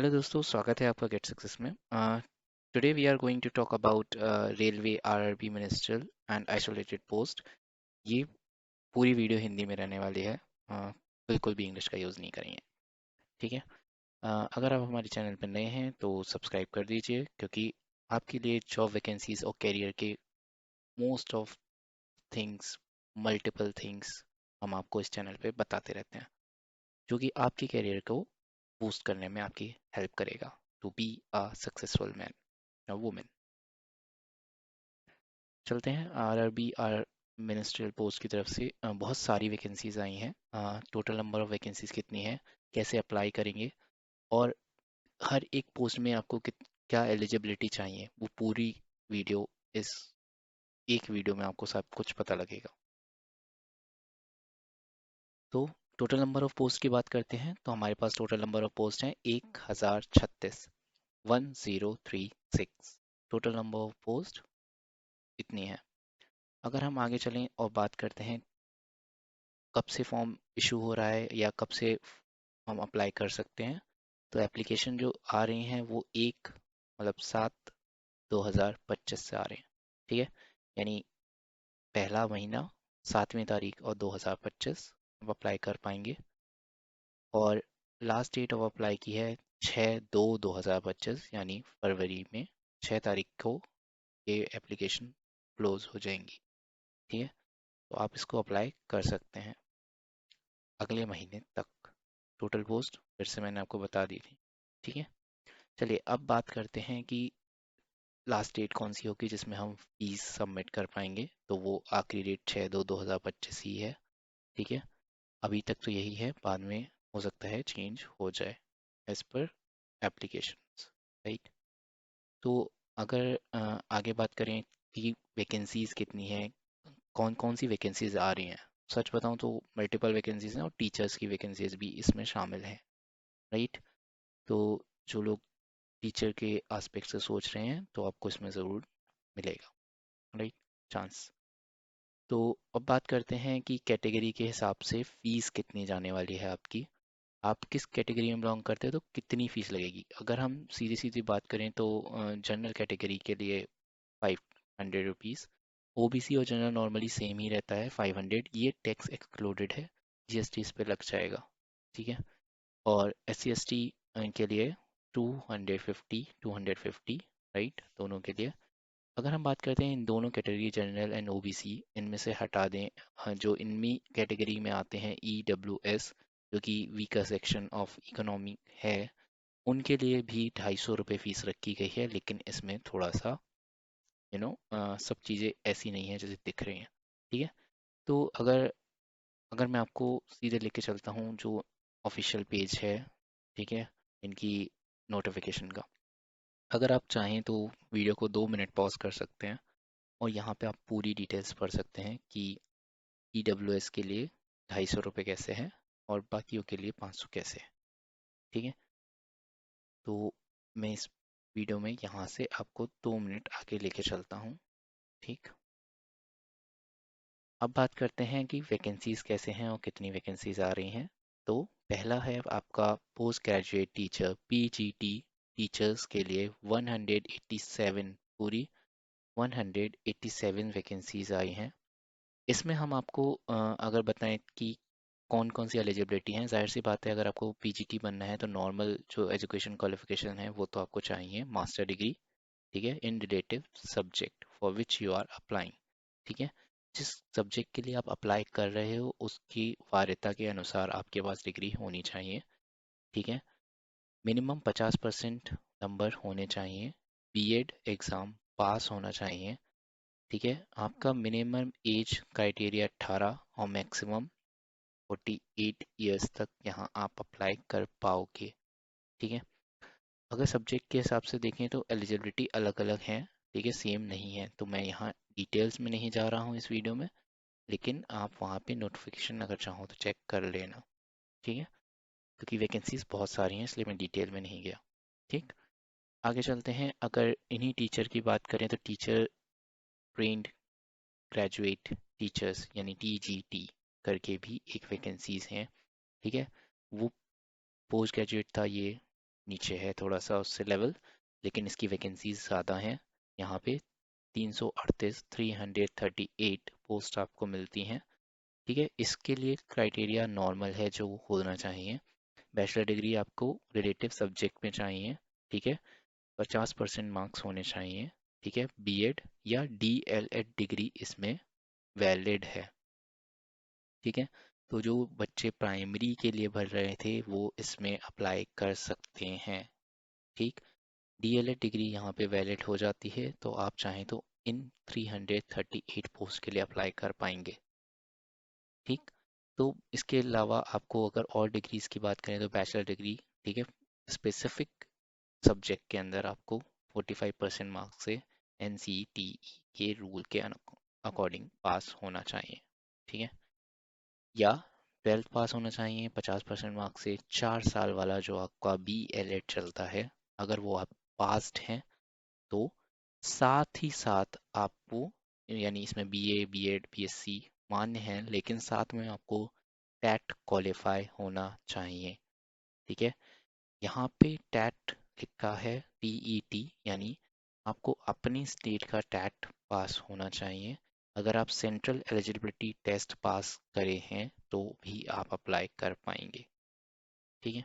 Hello दोस्तों, स्वागत है आपका गेट सक्सेस में। Today we are going to talk about railway RRB ministerial and isolated post. ये पूरी वीडियो हिंदी में रहने वाली है। बिल्कुल भी इंग्लिश का यूज़ नहीं करेंगे। ठीक है। अगर आप हमारे चैनल पर नए हैं तो सब्सक्राइब कर दीजिए, क्योंकि आपके लिए जॉब वैकेंसीज और करियर के most of things, multiple things हम आपको इस चैनल पे बताते रहते हैं, जो कि आपके करियर को बूस्ट करने में आपकी हेल्प करेगा to be a successful man या वुमेन। चलते हैं आरआरबी आर मिनिस्ट्रियल पोस्ट की तरफ से। बहुत सारी वैकेंसीज आई हैं। टोटल नंबर ऑफ वैकेंसीज कितनी है, कैसे अप्लाई करेंगे, और हर एक पोस्ट में आपको क्या एलिजिबिलिटी चाहिए, वो पूरी वीडियो, इस एक वीडियो में आपको सब कुछ पता लगेगा। तो टोटल नंबर ऑफ पोस्ट की बात करते हैं तो हमारे पास टोटल नंबर ऑफ पोस्ट हैं 1036, 1036। टोटल नंबर ऑफ पोस्ट इतनी है। अगर हम आगे चलें और बात करते हैं कब से फॉर्म इशू हो रहा है या कब से हम अप्लाई कर सकते हैं, तो एप्लीकेशन जो आ रही हैं वो 1/7/2025 से आ रहे हैं। ठीक है। यानी पहला महीना, 7वीं तारीख और 2025 आप अप्लाई कर पाएंगे। और लास्ट डेट ऑफ अप्लाई की है 6/2/2025, यानी फरवरी में 6 तारीख को ये एप्लीकेशन क्लोज हो जाएंगी। ठीक है। तो आप इसको अप्लाई कर सकते हैं अगले महीने तक। टोटल पोस्ट फिर से मैंने आपको बता दी थी। ठीक है। चलिए अब बात करते हैं कि लास्ट डेट कौन सी होगी जिसमें हम फीस सबमिट कर पाएंगे। तो वो आखिरी डेट 6/2/2025 ही है। ठीक है। अभी तक तो यही है, बाद में हो सकता है चेंज हो जाए एज पर एप्लीकेशन। राइट। तो अगर आगे बात करें कि वैकेंसीज कितनी है, कौन कौन सी वैकेंसीज आ रही हैं, सच बताऊं तो मल्टीपल वैकेंसीज हैं और टीचर्स की वैकेंसीज भी इसमें शामिल हैं। राइट। तो जो लोग टीचर के एस्पेक्ट से सोच रहे हैं तो आपको इसमें ज़रूर मिलेगा। राइट। चांस। तो अब बात करते हैं कि कैटेगरी के हिसाब से फ़ीस कितनी जाने वाली है आपकी। आप किस कैटेगरी में बिलोंग करते हैं तो कितनी फ़ीस लगेगी। अगर हम सीधी सीधी बात करें तो जनरल कैटेगरी के लिए 500 रुपीज़। ओबीसी और जनरल नॉर्मली सेम ही रहता है, 500। ये टैक्स एक्सक्लूडेड है, जीएसटी इस पे लग जाएगा। ठीक है। और SC ST के लिए 250 राइट, दोनों के लिए। अगर हम बात करते हैं इन दोनों कैटेगरी, जनरल एंड ओबीसी, इनमें से हटा दें, जो इनमी कैटेगरी में आते हैं EWS, जो कि वीकर सेक्शन ऑफ इकोनॉमी है, उनके लिए भी 250 रुपये फीस रखी गई है। लेकिन इसमें थोड़ा सा सब चीज़ें ऐसी नहीं है जैसे दिख रही हैं। ठीक है। तो अगर अगर मैं आपको सीधे लेके चलता हूँ जो ऑफिशियल पेज है, ठीक है, इनकी नोटिफिकेशन का, अगर आप चाहें तो वीडियो को 2 मिनट पॉज कर सकते हैं और यहाँ पे आप पूरी डिटेल्स पढ़ सकते हैं कि EWS के लिए 250 रुपये कैसे हैं और बाकियों के लिए 500 कैसे है। ठीक है। तो मैं इस वीडियो में यहाँ से आपको 2 मिनट आगे लेके चलता हूँ। ठीक। अब बात करते हैं कि वैकेंसीज कैसे हैं और कितनी वैकेंसीज आ रही हैं। तो पहला है आपका post graduate teacher PGT teachers के लिए 187, पूरी 187 वैकेंसीज आई हैं। इसमें हम आपको अगर बताएं कि कौन कौन सी एलिजिबिलिटी हैं, जाहिर सी बात है अगर आपको PGT बनना है तो नॉर्मल जो एजुकेशन क्वालिफिकेशन है वो तो आपको चाहिए, मास्टर डिग्री। ठीक है। In relative subject for which you are applying. ठीक है। जिस सब्जेक्ट के लिए आप अप्लाई कर रहे हो उसकी वार्यता के अनुसार आपके पास डिग्री होनी चाहिए। ठीक है। मिनिमम 50% नंबर होने चाहिए। बीएड एग्ज़ाम पास होना चाहिए। ठीक है। आपका मिनिमम एज क्राइटेरिया 18 और मैक्सिमम 48 ईयर्स तक यहाँ आप अप्लाई कर पाओगे। ठीक है। अगर सब्जेक्ट के हिसाब से देखें तो एलिजिबिलिटी अलग अलग है। ठीक है, सेम नहीं है। तो मैं यहाँ डिटेल्स में नहीं जा रहा हूँ इस वीडियो में, लेकिन आप वहाँ पे नोटिफिकेशन अगर चाहो तो चेक कर लेना। ठीक है। क्योंकि वैकेंसीज बहुत सारी हैं इसलिए मैं डिटेल में नहीं गया। ठीक। आगे चलते हैं। अगर इन्हीं टीचर की बात करें तो टीचर ट्रेंड ग्रेजुएट टीचर्स यानी TGT करके भी एक वैकेंसीज हैं। ठीक है। वो पोस्ट ग्रेजुएट था, ये नीचे है थोड़ा सा उससे लेवल, लेकिन इसकी वैकेंसीज ज़्यादा हैं। यहाँ पे 338 338 पोस्ट आपको मिलती हैं। ठीक है, इसके लिए क्राइटेरिया नॉर्मल है जो होना चाहिए। बैचलर डिग्री आपको रिलेटिव सब्जेक्ट में चाहिए। ठीक है, 50% मार्क्स होने चाहिए। ठीक है, बीएड या डीएलएड डिग्री इसमें वैलिड है। ठीक है, तो जो बच्चे प्राइमरी के लिए भर रहे थे वो इसमें अप्लाई कर सकते हैं। ठीक, डीएलएड डिग्री यहाँ पे वैलिड हो जाती है, तो आप चाहें तो इन 338 पोस्ट के लिए अप्लाई कर पाएंगे। ठीक, तो इसके अलावा आपको अगर और डिग्रीज की बात करें तो बैचलर डिग्री, ठीक है, स्पेसिफिक सब्जेक्ट के अंदर आपको 45% मार्क्स से एनसीटीई के रूल के अकॉर्डिंग पास होना चाहिए। ठीक है, या 12th पास होना चाहिए 50% मार्क्स से। 4 साल वाला जो आपका बी एल एड चलता है, अगर वो आप पास्ड हैं तो साथ ही साथ आपको, यानी इसमें बीए बीएड बीएससी मान्य है, लेकिन साथ में आपको टैट क्वालिफाई होना चाहिए। ठीक है, यहाँ पे टैट लिखा है टीईटी, यानी आपको अपनी स्टेट का टैट पास होना चाहिए। अगर आप सेंट्रल एलिजिबिलिटी टेस्ट पास करे हैं तो भी आप अप्लाई कर पाएंगे। ठीक है,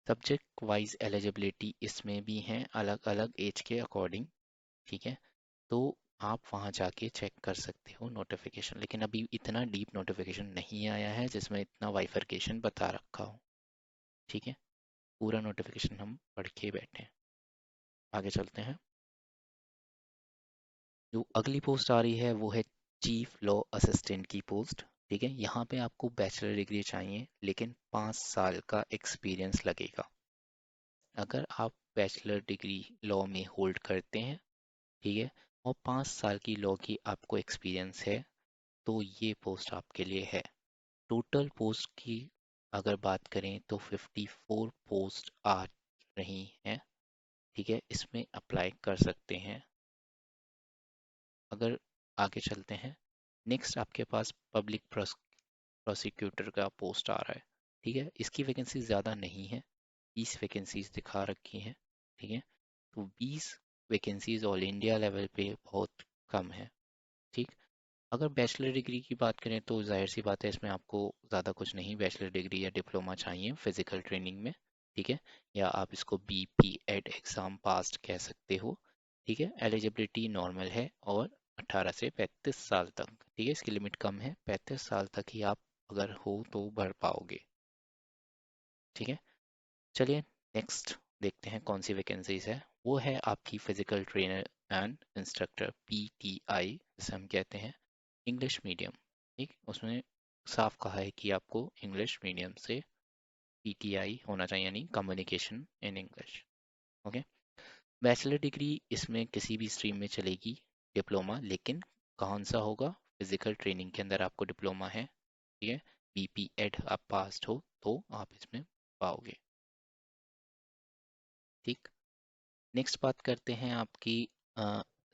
सब्जेक्ट वाइज एलिजिबिलिटी इसमें भी हैं अलग अलग एज के अकॉर्डिंग। ठीक है, तो आप वहाँ जाके चेक कर सकते हो नोटिफिकेशन, लेकिन अभी इतना डीप नोटिफिकेशन नहीं आया है जिसमें इतना वाइफरकेशन बता रखा हो। ठीक है, पूरा नोटिफिकेशन हम पढ़ के बैठे हैं। आगे चलते हैं। जो अगली पोस्ट आ रही है वो है चीफ लॉ असिस्टेंट की पोस्ट। ठीक है, यहाँ पे आपको बैचलर डिग्री चाहिए लेकिन 5 साल का एक्सपीरियंस लगेगा। अगर आप बैचलर डिग्री लॉ में होल्ड करते हैं, ठीक है, और 5 साल की लॉ की आपको एक्सपीरियंस है, तो ये पोस्ट आपके लिए है। टोटल पोस्ट की अगर बात करें तो 54 पोस्ट आ रही हैं। ठीक है, इसमें अप्लाई कर सकते हैं। अगर आगे चलते हैं, नेक्स्ट आपके पास पब्लिक प्रोसिक्यूटर का पोस्ट आ रहा है। ठीक है, इसकी वैकेंसी ज़्यादा नहीं है, 20 वैकेंसीज दिखा रखी हैं। ठीक है, तो 20 वैकेंसीज ऑल इंडिया लेवल पे बहुत कम है। ठीक, अगर बैचलर डिग्री की बात करें तो जाहिर सी बात है इसमें आपको ज़्यादा कुछ नहीं, बैचलर डिग्री या डिप्लोमा चाहिए फिजिकल ट्रेनिंग में। ठीक है, या आप इसको बीपीएड एग्ज़ाम पास कह सकते हो। ठीक है, एलिजिबिलिटी नॉर्मल है और 18 से 35 साल तक। ठीक है, इसकी लिमिट कम है, 35 साल तक ही आप अगर हो तो भर पाओगे। ठीक है, चलिए नेक्स्ट देखते हैं कौन सी वैकेंसीज है। वो है आपकी physical trainer and instructor, PTI जिसे हम कहते हैं, इंग्लिश मीडियम। ठीक, उसमें साफ कहा है कि आपको इंग्लिश मीडियम से पीटीआई होना चाहिए, यानी communication in English. Okay, bachelor degree इसमें किसी भी स्ट्रीम में चलेगी, डिप्लोमा, लेकिन कौन सा होगा, फिजिकल ट्रेनिंग के अंदर आपको डिप्लोमा है। ठीक है, बीपीएड आप पास हो तो आप इसमें पाओगे। ठीक, नेक्स्ट बात करते हैं आपकी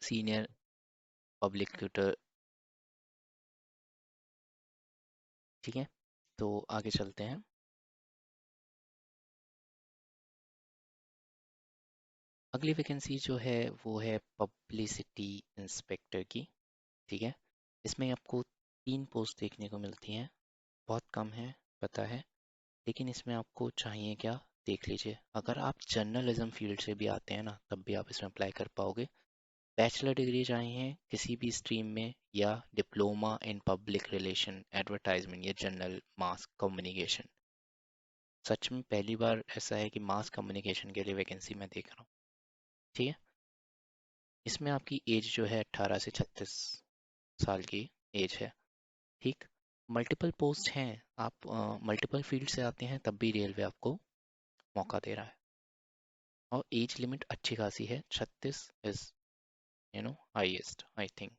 सीनियर पब्लिक ट्यूटर। ठीक है, तो आगे चलते हैं। अगली वैकेंसी जो है वो है पब्लिसिटी इंस्पेक्टर की। ठीक है, इसमें आपको 3 पोस्ट देखने को मिलती हैं, बहुत कम है पता है, लेकिन इसमें आपको चाहिए क्या, देख लीजिए। अगर आप जर्नलिज्म फील्ड से भी आते हैं ना तब भी आप इसमें अप्लाई कर पाओगे। बैचलर डिग्री चाहिए किसी भी स्ट्रीम में, या diploma in public relation advertisement या जनरल मास कम्युनिकेशन। सच में पहली बार ऐसा है कि मास कम्युनिकेशन के लिए वैकेंसी मैं देख रहा हूँ। ठीक है, इसमें आपकी एज जो है 18 से 36 साल की एज है। ठीक, मल्टीपल पोस्ट हैं, आप मल्टीपल फील्ड से आते हैं तब भी रेलवे आपको मौका दे रहा है, और एज लिमिट अच्छी खासी है, 36 इज हाईएस्ट आई थिंक।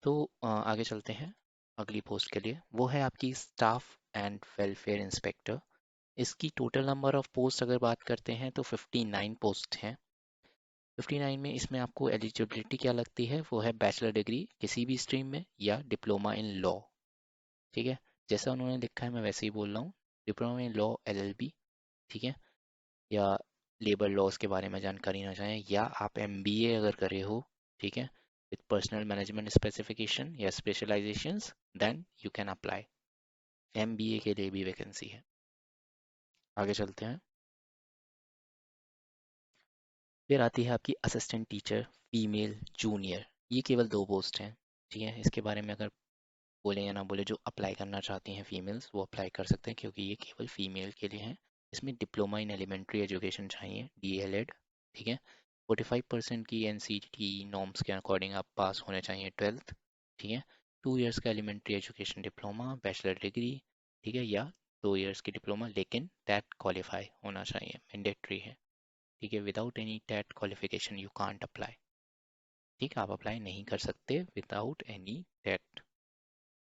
तो आगे चलते हैं अगली पोस्ट के लिए। वो है आपकी स्टाफ एंड वेलफेयर इंस्पेक्टर। इसकी टोटल नंबर ऑफ पोस्ट अगर बात करते हैं तो 59 पोस्ट हैं। 59 में इसमें आपको एलिजिबिलिटी क्या लगती है, वो है बैचलर डिग्री किसी भी स्ट्रीम में या डिप्लोमा इन लॉ। ठीक है, जैसा उन्होंने लिखा है मैं वैसे ही बोल रहा हूँ, डिप्लोमा इन लॉ एलएलबी। ठीक है, या लेबर लॉज के बारे में जानकारी ना चाहें, या आप एमबीए अगर करे हो, ठीक है, विद पर्सनल मैनेजमेंट स्पेसिफिकेशन या specialisations, then you can apply. MBA के लिए भी वैकेंसी है। आगे चलते हैं। फिर आती है आपकी असिस्टेंट टीचर फीमेल जूनियर। ये केवल 2 पोस्ट हैं, ठीक है। इसके बारे में अगर बोले या ना बोले, जो अप्लाई करना चाहती हैं फीमेल्स वो अप्लाई कर सकते हैं, क्योंकि ये केवल फीमेल के लिए हैं। इसमें डिप्लोमा इन एलिमेंट्री एजुकेशन चाहिए, डीएलएड, ठीक है। 45% की एनसीटी नॉर्म्स के अकॉर्डिंग आप पास होने चाहिए 12th, ठीक है। 2 इयर्स का elementary education diploma, bachelor degree, ठीक है, या 2 इयर्स की डिप्लोमा, लेकिन टेट क्वालिफाई होना चाहिए, मैंडेटरी है, ठीक है। Without any TET qualification you can't apply, ठीक है। आप अप्लाई नहीं कर सकते विदाउट एनी टेट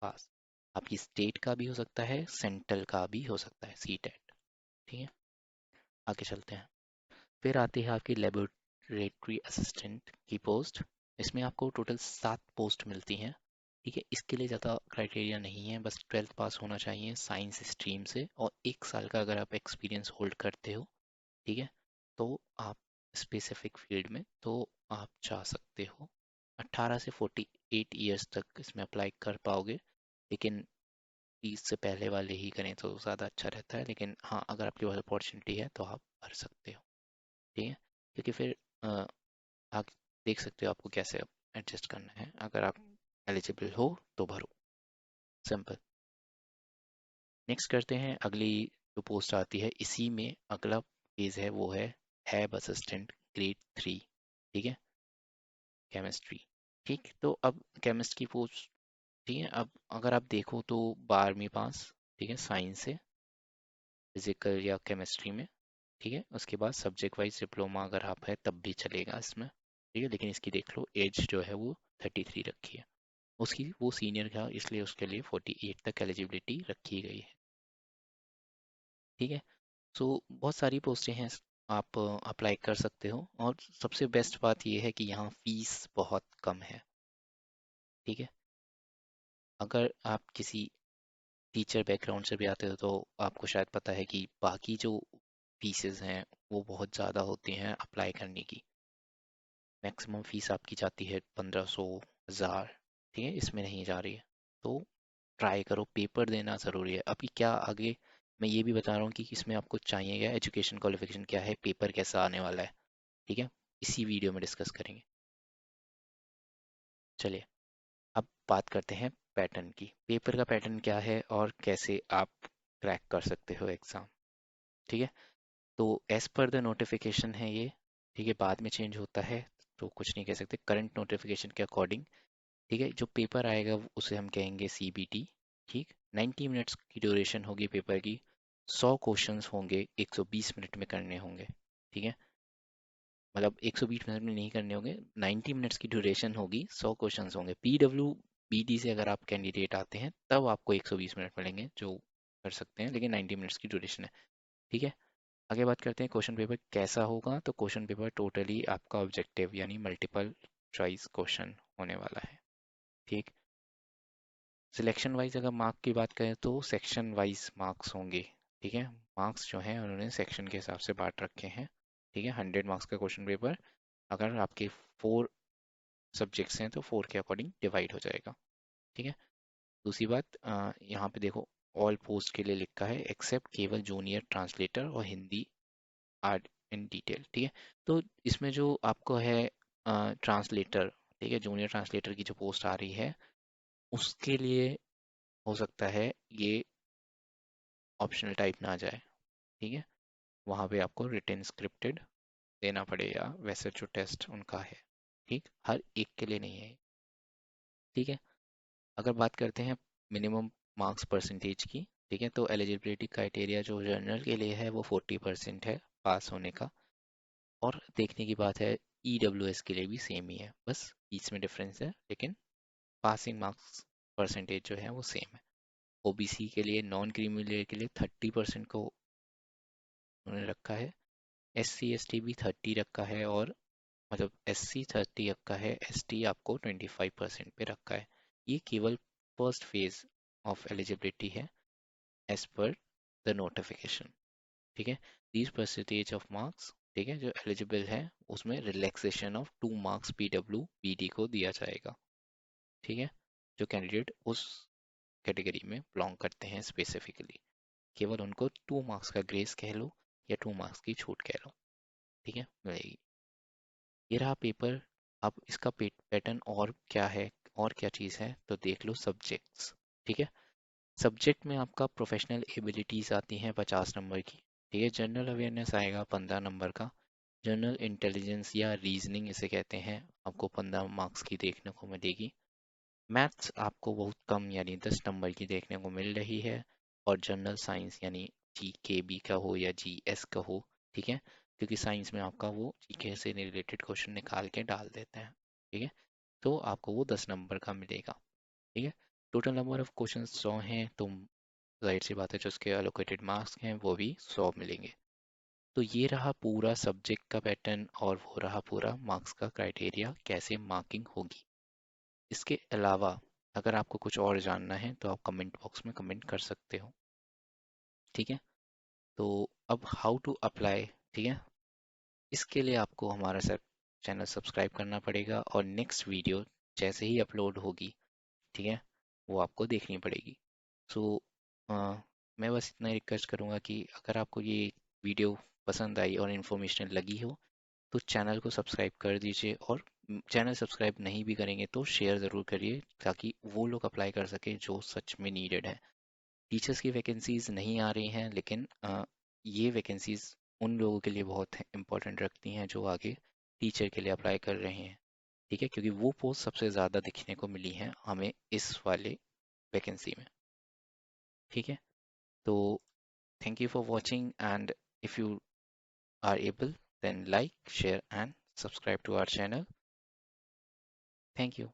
पास। आपकी स्टेट का भी हो सकता है, सेंट्रल का भी हो सकता है, सी टेट, ठीक है। आगे चलते हैं। फिर आती है आपकी लेबोरेटरी असिस्टेंट की पोस्ट। इसमें आपको टोटल 7 पोस्ट मिलती हैं, ठीक है। इसके लिए ज़्यादा क्राइटेरिया नहीं है, बस 12th पास होना चाहिए साइंस स्ट्रीम से, और 1 साल का अगर आप एक्सपीरियंस होल्ड करते हो, ठीक है, तो आप स्पेसिफिक फील्ड में तो आप जा सकते हो। 18 से 48 ईयर्स तक इसमें अप्लाई कर पाओगे, लेकिन 30 से पहले वाले ही करें तो ज़्यादा अच्छा रहता है। लेकिन हाँ, अगर आपके पास अपॉर्चुनिटी है तो आप भर सकते हो, ठीक है। क्योंकि फिर आप देख सकते हो आपको कैसे एडजस्ट करना है। अगर आप एलिजिबल हो तो भरो, सिंपल। नेक्स्ट करते हैं। अगली जो पोस्ट आती है इसी में अगला फेज है, वो है लैब असिस्टेंट ग्रेड 3, ठीक है, केमिस्ट्री, ठीक। तो अब केमिस्ट की पोस्ट, ठीक है। अब अगर आप देखो तो 12वीं पास, ठीक है, साइंस से, फिजिकल या केमिस्ट्री में, ठीक है। उसके बाद सब्जेक्ट वाइज डिप्लोमा अगर आप है तब भी चलेगा इसमें, ठीक है। लेकिन इसकी देख लो एज जो है वो 33 रखी है। उसकी वो सीनियर था, इसलिए उसके लिए 48 तक एलिजिबिलिटी रखी गई है, ठीक है। सो बहुत सारी पोस्टें हैं, आप अप्लाई कर सकते हो। और सबसे बेस्ट बात यह है कि यहाँ फीस बहुत कम है, ठीक है। अगर आप किसी टीचर बैकग्राउंड से भी आते हो तो आपको शायद पता है कि बाकी जो फीसेस हैं वो बहुत ज़्यादा होती हैं अप्लाई करने की। मैक्सिमम फीस आपकी जाती है 1500, 1000, ठीक है, इसमें नहीं जा रही है। तो ट्राई करो, पेपर देना ज़रूरी है। अभी क्या आगे मैं ये भी बता रहा हूँ कि इसमें आपको चाहिए क्या, एजुकेशन क्वालिफिकेशन क्या है, पेपर कैसा आने वाला है, ठीक है, इसी वीडियो में डिस्कस करेंगे। चलिए, अब बात करते हैं पैटर्न की। पेपर का पैटर्न क्या है और कैसे आप क्रैक कर सकते हो एग्ज़ाम, ठीक है। तो एज पर द नोटिफिकेशन है ये, ठीक है, बाद में चेंज होता है तो कुछ नहीं कह सकते। करंट नोटिफिकेशन के अकॉर्डिंग, ठीक है, जो पेपर आएगा उसे हम कहेंगे सीबीटी, ठीक। 90 मिनट्स की ड्यूरेशन होगी पेपर की। 100 क्वेश्चंस होंगे, 120 मिनट में करने होंगे, ठीक है। मतलब 120 मिनट में नहीं करने होंगे, 90 मिनट्स की ड्यूरेशन होगी, 100 क्वेश्चंस होंगे। पीडब्ल्यू बीडी से अगर आप कैंडिडेट आते हैं तब आपको 120 मिनट मिलेंगे, जो कर सकते हैं, लेकिन 90 मिनट्स की ड्यूरेशन है, ठीक है। आगे बात करते हैं क्वेश्चन पेपर कैसा होगा। तो क्वेश्चन पेपर टोटली आपका ऑब्जेक्टिव यानी मल्टीपल चॉइस क्वेश्चन होने वाला है, ठीक। सिलेक्शन वाइज अगर मार्क की बात करें तो सेक्शन वाइज मार्क्स होंगे, ठीक है। मार्क्स जो हैं उन्होंने सेक्शन के हिसाब से बांट रखे हैं, ठीक है। 100 मार्क्स का क्वेश्चन पेपर, अगर आपके 4 सब्जेक्ट्स हैं तो 4 के अकॉर्डिंग डिवाइड हो जाएगा, ठीक है। दूसरी बात, यहाँ पे देखो ऑल पोस्ट के लिए लिखा है एक्सेप्ट केवल जूनियर ट्रांसलेटर और हिंदी आर्ट इन डिटेल, ठीक है। तो इसमें जो आपको है ट्रांसलेटर, ठीक है, जूनियर ट्रांसलेटर की जो पोस्ट आ रही है उसके लिए हो सकता है ये ऑप्शनल टाइप ना आ जाए, ठीक है। वहाँ पे आपको रिटन स्क्रिप्टेड देना पड़े, या वैसे जो टेस्ट उनका है, ठीक, हर एक के लिए नहीं है, ठीक है। अगर बात करते हैं मिनिमम मार्क्स परसेंटेज की, ठीक है, तो एलिजिबिलिटी क्राइटेरिया जो जनरल के लिए है वो 40% है पास होने का। और देखने की बात है ईडब्ल्यूएस के लिए भी सेम ही है, बस बीच में डिफरेंस है, लेकिन पासिंग मार्क्स परसेंटेज जो है वो सेम है। ओबीसी के लिए, नॉन क्रीमी लेयर के लिए 30% को उन्होंने रखा है। एससी एसटी भी 30 रखा है, और मतलब एससी 30 रखा है, एसटी आपको 25% पे रखा है। ये केवल फर्स्ट फेज ऑफ एलिजिबिलिटी है एज पर द नोटिफिकेशन, ठीक है। दीज परसेंटेज ऑफ मार्क्स ठीक है, जो एलिजिबल है उसमें रिलैक्सेशन ऑफ 2 मार्क्स PWBD को दिया जाएगा। ठीक है, जो कैंडिडेट उस कैटेगरी में बिलोंग करते हैं स्पेसिफिकली, केवल उनको 2 मार्क्स का ग्रेस कह लो या 2 मार्क्स की छूट कह लो, ठीक है, मिलेगी। ये रहा पेपर। अब इसका पैटर्न और क्या है, और क्या चीज़ है, तो देख लो सब्जेक्ट्स। ठीक है, सब्जेक्ट में आपका प्रोफेशनल एबिलिटीज़ आती हैं 50 नंबर की। ठीक है, जनरल अवेयरनेस आएगा 15 नंबर का। जनरल इंटेलिजेंस या रीजनिंग इसे कहते हैं, आपको 15 मार्क्स की देखने को मिलेगी। मैथ्स आपको बहुत कम यानी 10 नंबर की देखने को मिल रही है। और जनरल साइंस यानी GKB का हो या GS का हो, ठीक है, क्योंकि साइंस में आपका वो GK से रिलेटेड क्वेश्चन निकाल के डाल देते हैं। ठीक है, तो आपको वो 10 नंबर का मिलेगा। ठीक है, टोटल नंबर ऑफ क्वेश्चन 100 हैं, तो जाहिर सी बात है जो उसके अलोकेटेड मार्क्स हैं वो भी 100 मिलेंगे। तो ये रहा पूरा सब्जेक्ट का पैटर्न और वो रहा पूरा मार्क्स का क्राइटेरिया कैसे मार्किंग होगी। इसके अलावा अगर आपको कुछ और जानना है तो आप कमेंट बॉक्स में कमेंट कर सकते हो। ठीक है, तो अब हाउ टू अप्लाई, ठीक है, इसके लिए आपको हमारा चैनल सब्सक्राइब करना पड़ेगा और नेक्स्ट वीडियो जैसे ही अपलोड होगी, ठीक है, वो आपको देखनी पड़ेगी। सो मैं बस इतना रिक्वेस्ट करूँगा कि अगर आपको ये वीडियो पसंद आई और इन्फॉर्मेशनल लगी हो तो चैनल को सब्सक्राइब कर दीजिए, और चैनल सब्सक्राइब नहीं भी करेंगे तो शेयर ज़रूर करिए ताकि वो लोग अप्लाई कर सके जो सच में नीडेड है। टीचर्स की वैकेंसीज नहीं आ रही हैं, लेकिन ये वैकेंसीज उन लोगों के लिए बहुत इंपॉर्टेंट रखती हैं जो आगे टीचर के लिए अप्लाई कर रहे हैं। ठीक है, क्योंकि वो पोस्ट सबसे ज़्यादा दिखने को मिली हैं हमें इस वाले वैकेंसी में। ठीक है, तो thank you for watching, and if you are able, then like, share and subscribe to our channel. Thank you.